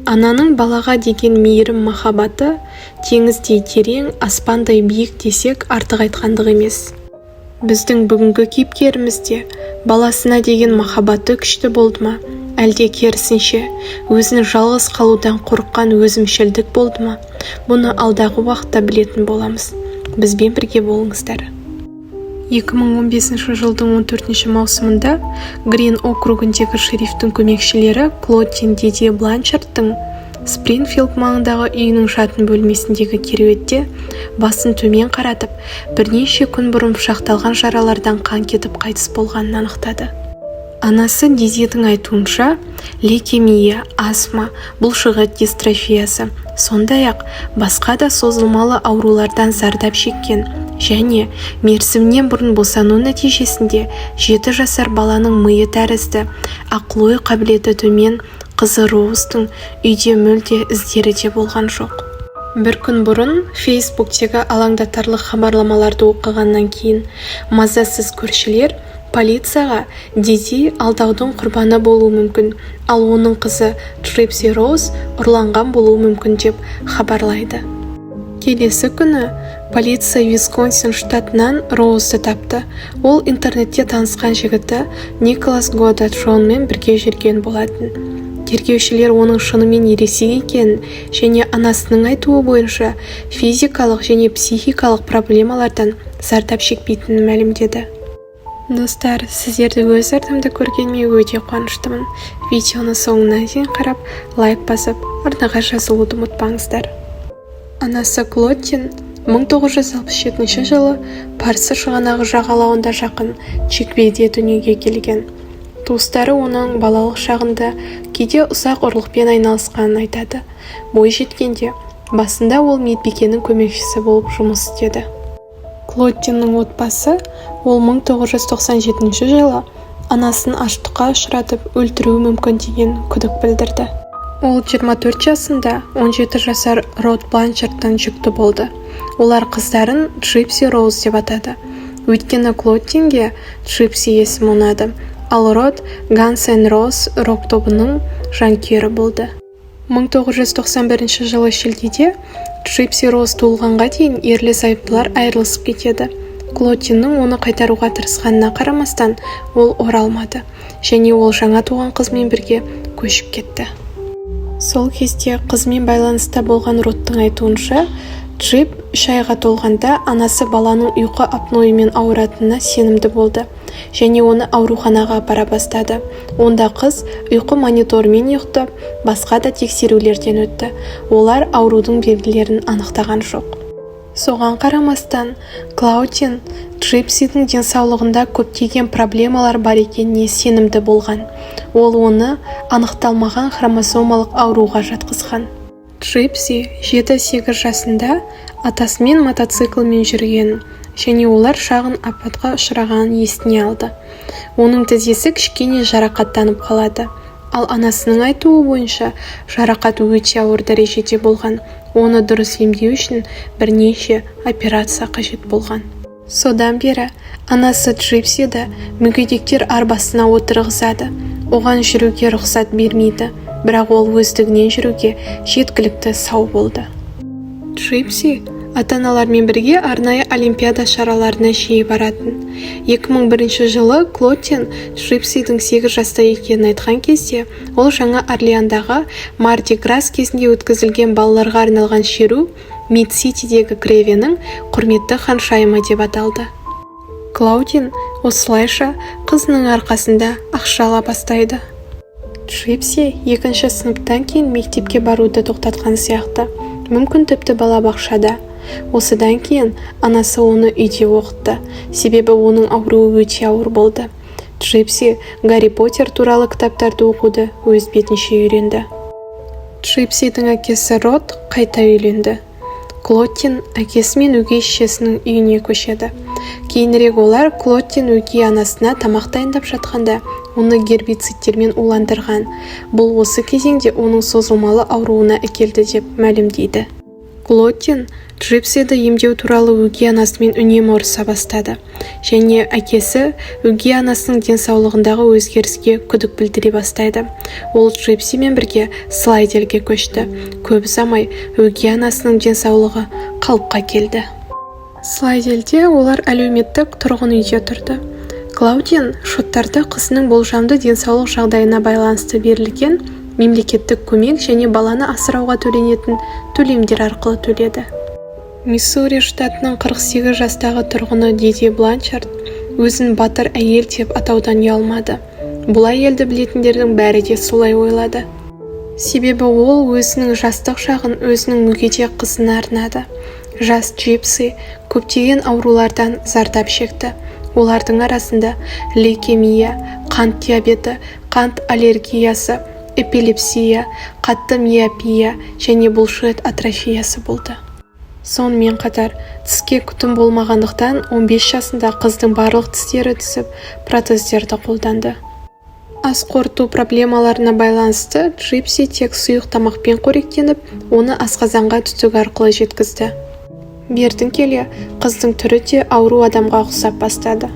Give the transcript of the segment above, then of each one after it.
Ананың балаға деген мейірім махаббаты теңіздей терең, аспандай биік десек артық айтқандық емес. Біздің бүгінгі кейіпкеріміз де баласына деген махаббаты күшті болды ма, әлде керісінше өзін жалғыз қалудан қорыққан өзімшілдік болды ма? Бұны алдағы уақытта білетін боламыз. Бізбен бірге болыңыздар. 2015 жылдың 14 маусымында Грин округіндегі шерифтің көмекшілері Клодтин Дидье Бланшардтың Спрингфилд маңындағы үйінің жатын бөлмесіндегі кереуетте басын төмен қаратып, бірнеше күн бұрын пышақталған жаралардан қан кетіп қайтыс болғанын анықтады. Анасы Дидьедің айтуынша, лейкемия, астма, бұлшықет дистрофиясы, сондай-ақ басқа да созылмалы аурулардан зардап шеккен және мерзімінен бұрын босану нәтижесінде 7 жасар баланың миы тәрізді, ақыл-ой қабілеті төмен қызы Роуздың үйде мүлде іздері де болған жоқ. Бір күн бұрын Фейсбуктегі алаңдатарлық хабарламаларды оқығаннан кейін мазасыз көршілер полицияға Дидье алдаудың құрбаны болуы мүмкін, ал оның қызы Трипси Роуз ұрланған болуы мүмкін деп хабарлайды. Келесі күні полиция Висконсин штатынан Роузды тапты. Ол интернетте танысқан жігіті Николас Годдард Джонмен бірге жүрген болатын. Тергеушілер оның шынымен ересек екенін және анасының айтуы бойынша физикалық және психикалық проблемалардан зардап шекпейтінін мәлімдеді. Достар, сіздерді өз артымда көргеніме өте қуаныштымын. Видеоны соңына дейін қарап, лайк басып, арнаға жазылуды ұмытпаңыздар. Анасы Клодтин 1967 жылы Парсы шығанағы жағалауында жақын Чиквейде дүниеге келген. Туыстары оның балалық шағында кейде ұсақ ұрлықпен айналысқанын айтады. Бой жеткенде, басында ол медбикенің көмекшісі болып жұмыс істеді. Клодтиннің отбасы ол 1997 жылы анасын аштыққа ұшыратып өлтіруі мүмкін деген күдік білдірді. Ол 24 жасында 17 жасар Род Бланшардтан жүкті болды. Олар қыздарын Трипси Роуз деп атады. Өйткені Клодтинге Трипси есімі ұнады, ал Род Ганс Н' Роуз рок тобының жанкүйері болды. 1991 жылы шілдеде Трипси Роуз туылғанға дейін ерлі-зайыптылар айырылысып кетеді. Клодтиннің оны қайтаруға тырысқанына қарамастан ол оралмады, және ол жаңа туған қызмен бірге көшіп кетті. Сол кезде қызмен байланыста болған Родтың айтуынша, Трип 3 айға толғанда анасы баланың ұйқы апноэмен ауыратынына сенімді болды және оны ауруханаға апара бастады. Онда қыз ұйқы монитормен ұйықтап, басқа да тексерулерден өтті. Олар аурудың белгілерін анықтаған жоқ. Соған қарамастан, Клодтин Трипсидің денсаулығында көптеген проблемалар бар екеніне сенімді болған. Ол оны анықталмаған хромосомалық ауруға жатқызған. Трипси 7-8 жасында атасымен мотоциклмен жүрген және олар шағын апатқа ұшырағанын есіне алды. Оның тізесі кішкене жарақаттанып қалады, ал анасының айтуы бойынша жарақат өте ауыр дәрежеде болған. Оны дұрыс емдеу үшін бірнеше операция қажет болған. Содан бері анасы Трипсиді мүгедектер арбасына отырғызады. Оған жүруге рұқсат бермейді, бірақ ол өздігінен жүруге жеткілікті сау болды. Трипси ата-аналармен бірге арнайы олимпиада шараларына жиі баратын. 2001 жылы Клодтин Трипсидің 8 жаста екенін айтқан кезде, ол жаңа Орлеандағы Марди Грас кезінде өткізілген балаларға арналған шеру Мид-Ситидегі Гревенің құрметті ханшайымы деп аталды. Клодтин осылайша қызының арқасында ақша ала бастайды. Трипси 2 сыныптан кейін мектепке баруды тоқтатқан сияқты, мүмкін тіпті балабақшада. Осыдан кейін анасы оны үйде оқытты, себебі оның ауруы өте ауыр болды. Трипси Гарри Поттер туралы кітаптарды оқуды өз бетінше үйренді. Трипсидің әкесі Род қайта үйленді. Клодтин әкесі мен өгей шешесінің үйіне көшеді. Кейінірек олар Клодтин өгей анасына тамақ дайындап жатқанда оны гербицидтермен уландырған. Бұл осы кезеңде оның созылмалы ауруына әкелді деп мәлімдейді. Клодтин Джипсиді емдеу туралы өгей анасымен үнемі ұрыса бастады, және әкесі өгей анасының денсаулығындағы өзгеріске күдік білдіре бастайды. Ол Джипсимен бірге Слайделге көшті. Көп ұзамай өгей анасының денсаулығы қалыпқа келді. Слайделде олар әлеуметтік тұрғын үйде тұрды. Клаудиан шоттарды қызының болжамды денсаулық жағдайына байланысты берілген мемлекеттік көмек және баланы асырауға төленетін төлемдер арқылы төледі. Миссури штатының 48 жастағы тұрғыны Диди Бланшард өзін батыр әйел деп атаудан ұялмады. Бұл әйелді білетіндердің бәрі де солай ойлады. Себебі ол өзінің жастық шағын өзінің мүгедек қызына арнады. Жас Джипси көптеген аурулардан зардап шекті. Олардың арасында лейкемия, қант диабеті, қант аллергиясы, эпилепсия, қатты миопия және бұлшық атрофиясы болды. Сонымен қатар, тіске күтім болмағандықтан 15 жасында қыздың барлық тістері түсіп, протездерді қолданды. Ас қорыту проблемаларына байланысты Джипси тек сұйық тамақпен қоректеніп, оны асқазанға түтік арқылы жеткізді. Бертін келе, қыздың түрі де ауру адамға ұқсап бастады.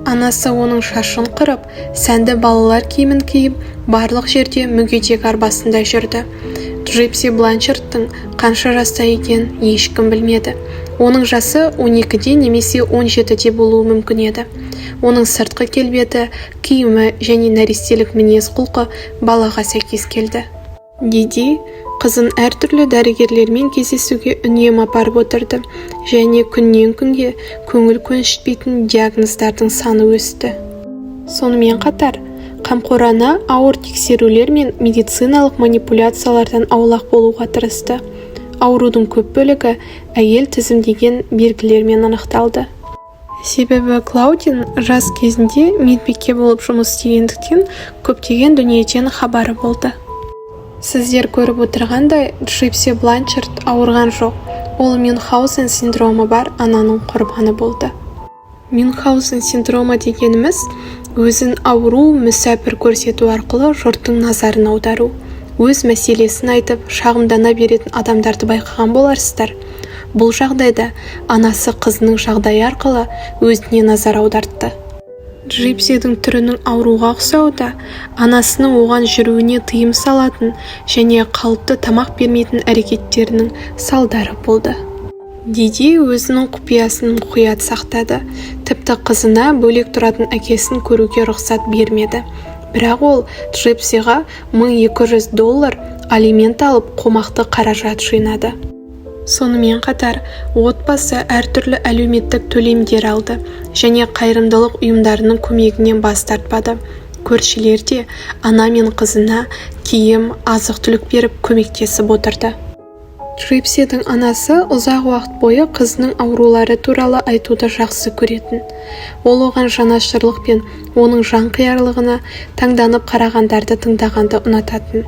Анасы оның шашын қырып, сәнді балалар киімін киіп, барлық жерде мүгедек арбасында жүрді. Джипси Бланшардтың қанша жаста екенін ешкім білмеді. Оның жасы 12-де немесе 17-де болуы мүмкін еді. Оның сыртқы келбеті, киімі және нәрестелік мінез құлқы балаға сәйкес келді. Диди қызын әртүрлі дәрігерлермен кездесуге үнемі апарып отырды, және күннен күнге көңіл көншітпейтін диагноздардың саны өсті. Сонымен қатар, қамқор ана ауыр тексерулер мен медициналық манипуляциялардан аулақ болуға тырысты. Аурудың көп бөлігі әйел тізімдеген белгілермен анықталды. Себебі Клаудиан жас кезінде медбике болып жұмыс істегендіктен көптеген дүниеден хабары болды. Сіздер көріп отырғандай, Джипси Бланшард ауырған жоқ. Ол Мюнхгаузен синдромы бар ананың құрбаны болды. Мюнхгаузен синдромы дегеніміз өзін ауру мүсәпір көрсету арқылы жұрттың назарын аудару. Өз мәселесін айтып, шағымдана беретін адамдарды байқаған боларсыздар. Бұл жағдайда анасы қызының жағдайы арқылы өзіне назар аудартты. Джипсидің түрінің ауруға ұқсауда, анасының оған жүруіне тыйым салатын және қалыпты тамақ бермейтін әрекеттерінің салдары болды. Диди өзінің құпиясын мұқият сақтады, тіпті қызына бөлек тұратын әкесін көруге рұқсат бермеді. Бірақ ол Джипсиға $1200 алимент алып, қомақты қаражат жинады. Сонымен қатар, отбасы әртүрлі әлеуметтік төлемдер алды және қайырымдылық ұйымдарының көмегінен бас тартпады. Көршілер де ана мен қызына киім, азық-түлік беріп көмектесіп отырды. Джипсидің анасы ұзақ уақыт бойы қызының аурулары туралы айтуды жақсы көретін. Ол оған жанашырлық пен оның жанқиярлығына таңданып қарағандарды тыңдағанды ұнататын.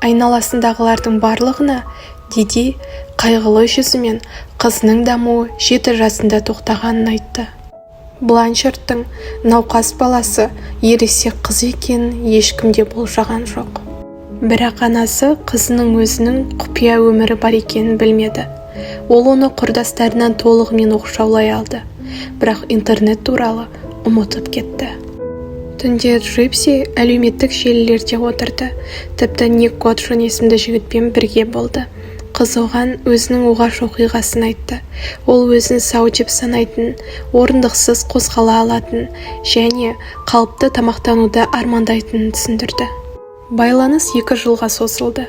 Айналасындағылардың барлығына Диди қайғылы жүзімен қызының дамуы 7 жасында тоқтағанын айтты. Бланшардтың науқас баласы ересек қыз екенін ешкімде болжаған жоқ. Бірақ анасы қызының өзінің құпия өмірі бар екенін білмеді. Ол оны құрдастарынан толығымен оқшаулай алды, бірақ интернет туралы ұмытып кетті. Түнде Джипси әлеуметтік желілерде отырды, тіпті Ник Годжон есімді жігітпен бірге болды. Қыз оған өзінің оғаш оқиғасын айтты. Ол өзін сау деп санайтын, орындықсыз қозғала алатын және қалыпты тамақтануды армандайтынын түсіндірді. Байланыс 2 жылға созылды.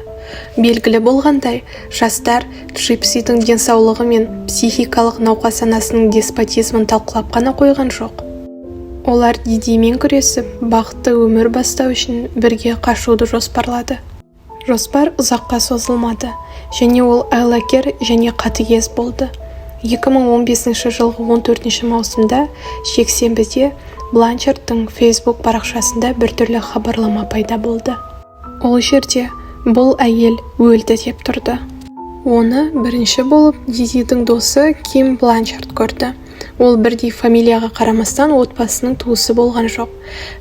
Белгілі болғандай, жастар Джипсидің денсаулығы мен психикалық науқас анасының деспотизмін талқылап қана қойған жоқ. Олар Дидимен күресіп, бақытты өмір бастау үшін бірге қашуды жоспарлады. Жоспар ұзаққа созылмады, және ол айлакер және қатыгез болды. 2015 жылғы 14 маусымда жексенбіде Бланшардтың Facebook парақшасында біртүрлі хабарлама пайда болды. Ол жерде бұл әйел өлді деп тұрды. Оны бірінші болып Дидидің досы Ким Бланшард көрді. Ол бірдей фамилияға қарамастан отбасының туысы болған жоқ.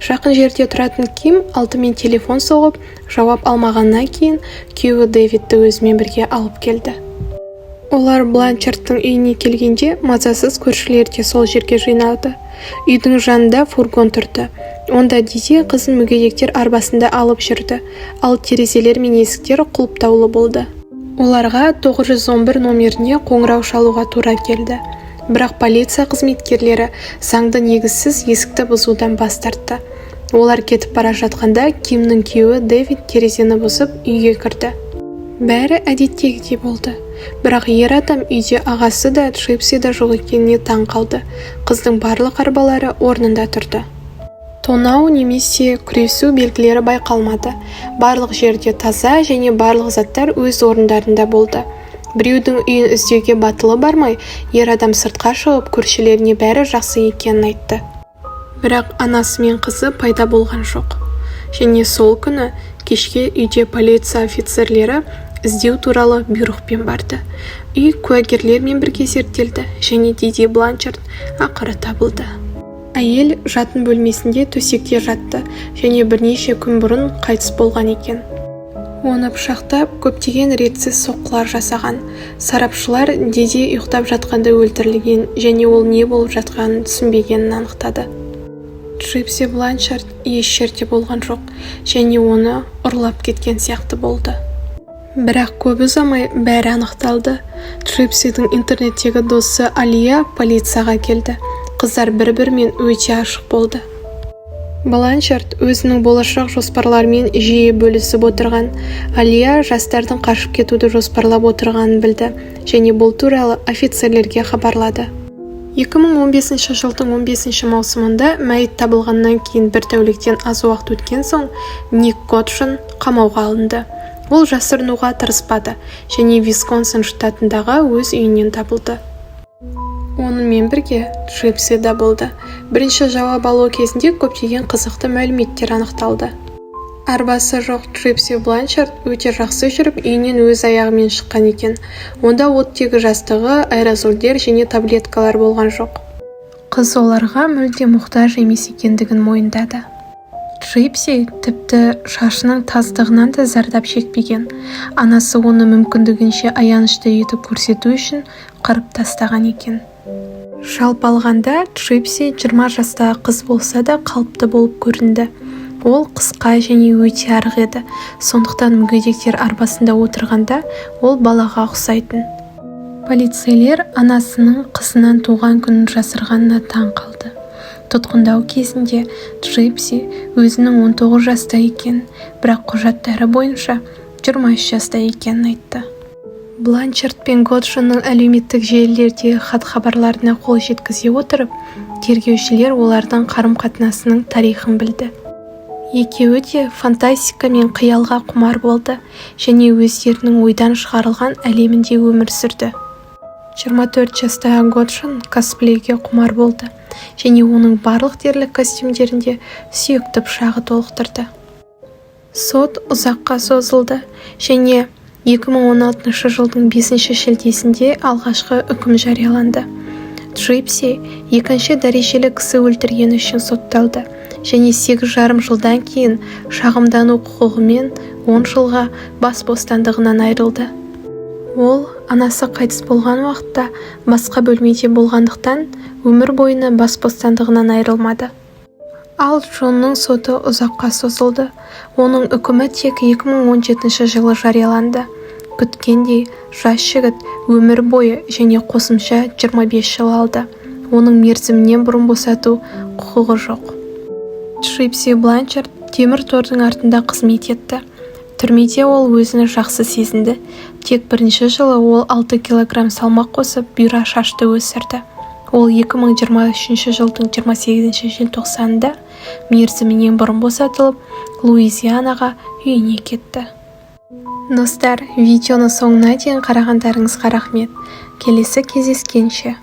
Жақын жерде тұратын Ким алдымен телефон соғып, жауап алмағаннан кейін күйеуі Дэвидті өзімен бірге алып келді. Олар Бланчардтың үйіне келгенде мазасыз көршілер де сол жерге жиналды. Үйдің жанында фургон тұрды. Онда Диди қызын мүгедектер арбасында алып жүрді, ал терезелер мен есіктер құлыптаулы болды. Оларға 911 номеріне қоңырау шалуға тура келді. Бірақ полиция қызметкерлері заңды негізсіз есікті бұзудан бас тартты. Олар кетіп бара жатқанда Кимнің күйеуі Дэвид терезені бұзып үйге кірді. Бәрі әдеттегідей болды. Бірақ ер адам үйде ағасы да Джипси да жоқ екеніне таң қалды. Қыздың барлық арбалары орнында тұрды. Тонау немесе күресу белгілері байқалмады. Барлық жерде таза және барлық заттар өз орындарында болды. Біреудің үйін іздеуге батылы бармай, ер адам сыртқа шығып көршілеріне бәрі жақсы екенін айтты. Бірақ анасы мен қызы пайда болған жоқ. Және сол күні кешке үйде полиция офицерлері іздеу туралы бұйрықпен барды. Үй куәгерлермен бірге зерттелді және Диди Бланчард ақыры табылды. Әйел жатын бөлмесінде төсекте жатты және бірнеше күн бұрын қайтыс болған екен. Оны пышақтап, көптеген ретсіз соққылар жасаған. Сарапшылар Диди ұйықтап жатқанда өлтірілген және ол не болып жатқанын түсінбегенін анықтады. Джипси Бланчард еш жерде болған жоқ және оны ұрлап кеткен сияқты болды. Бірақ көп ұзамай бәрі анықталды. Джипсидің интернеттегі досы Алия полицияға келді. Қыздар бір-бірімен өте ашық болды. Бланчард өзінің болашақ жоспарларымен жиі бөлісіп отырған. Алия жастардың қашып кетуді жоспарлап отырғанын білді және бұл туралы офицерлерге хабарлады. 2015 жылдың 15 маусымында мәйіт табылғаннан кейін бір тәуліктен аз уақыт өткен соң Ник Годжин қамауға алынды. Ол жасырынуға тырыспады және Висконсин штатындағы өз үйінен табылды. Онымен бірге Джипси да болды. Бірінші жауап алу кезінде көптеген қызықты мәліметтер анықталды. Арбасы жоқ Джипси Бланчард өте жақсы жүріп үйінен өз аяғымен шыққан екен. Онда оттегі жастығы, аэрозольдер және таблеткалар болған жоқ. Қыз оларға мүлде мұқтаж емес екендігін мойындады. Джипси тіпті шашының таздығынан да зардап шекпеген. Анасы оны мүмкіндігінше аянышты етіп көрсету үшін қырып тастаған екен. Жалпы алғанда Джипси 20 жастағы қыз болса да қалыпты болып көрінді. Ол қысқа және өте арық еді. Сондықтан мүгедектер арбасында отырғанда ол балаға ұқсайтын. Полицейлер анасының қызынан туған күнін жасырғанына таң қалды. Тұтқындау кезінде Джипси өзінің 19 жаста екен, бірақ құжаттары бойынша 23 жаста екенін айтты. Бланчард пен Годжиннің әлеуметтік желілердегі хат-хабарларына қол жеткізе отырып, тергеушілер олардың қарым-қатынасының тарихын білді. Екеуі де фантастика мен қиялға құмар болды және өздерінің ойдан шығарылған әлемінде өмір сүрді. 24 жастағы Годжин косплейге құмар болды және оның барлық дерлік костюмдерінде сүйікті пышағы толықтырды. Сот ұзаққа созылды және 2016 жылдың 5 шілдесінде алғашқы үкім жарияланды. Джипси екінші дәрежелі кісі өлтіргені үшін сотталды және 8,5 жылдан кейін шағымдану құқығымен 10 жылға бас бостандығынан айырылды. Ол анасы қайтыс болған уақытта басқа бөлмеде болғандықтан өмір бойына бас бостандығынан айырылмады. Ал Джонның соты ұзаққа созылды. Оның үкімі тек 2017 жылы жарияланды. Күткендей, жас жігіт өмір бойы және қосымша 25 жыл алды. Оның мерзімінен бұрын босату құқығы жоқ. Джипси Бланчард темір тордың артында қызмет етті. Түрмеде ол өзін жақсы сезінді. Тек бірінші жылы ол 6 килограмм салмақ қосып бұйра шашты өсірді. Ол 2023 жылдың 28 желтоқсанында мерзімінен бұрын босатылып, Луизианаға үйіне кетті. Достар, видеоны соңына дейін қарағандарыңызға рахмет. Келесі кездескенше.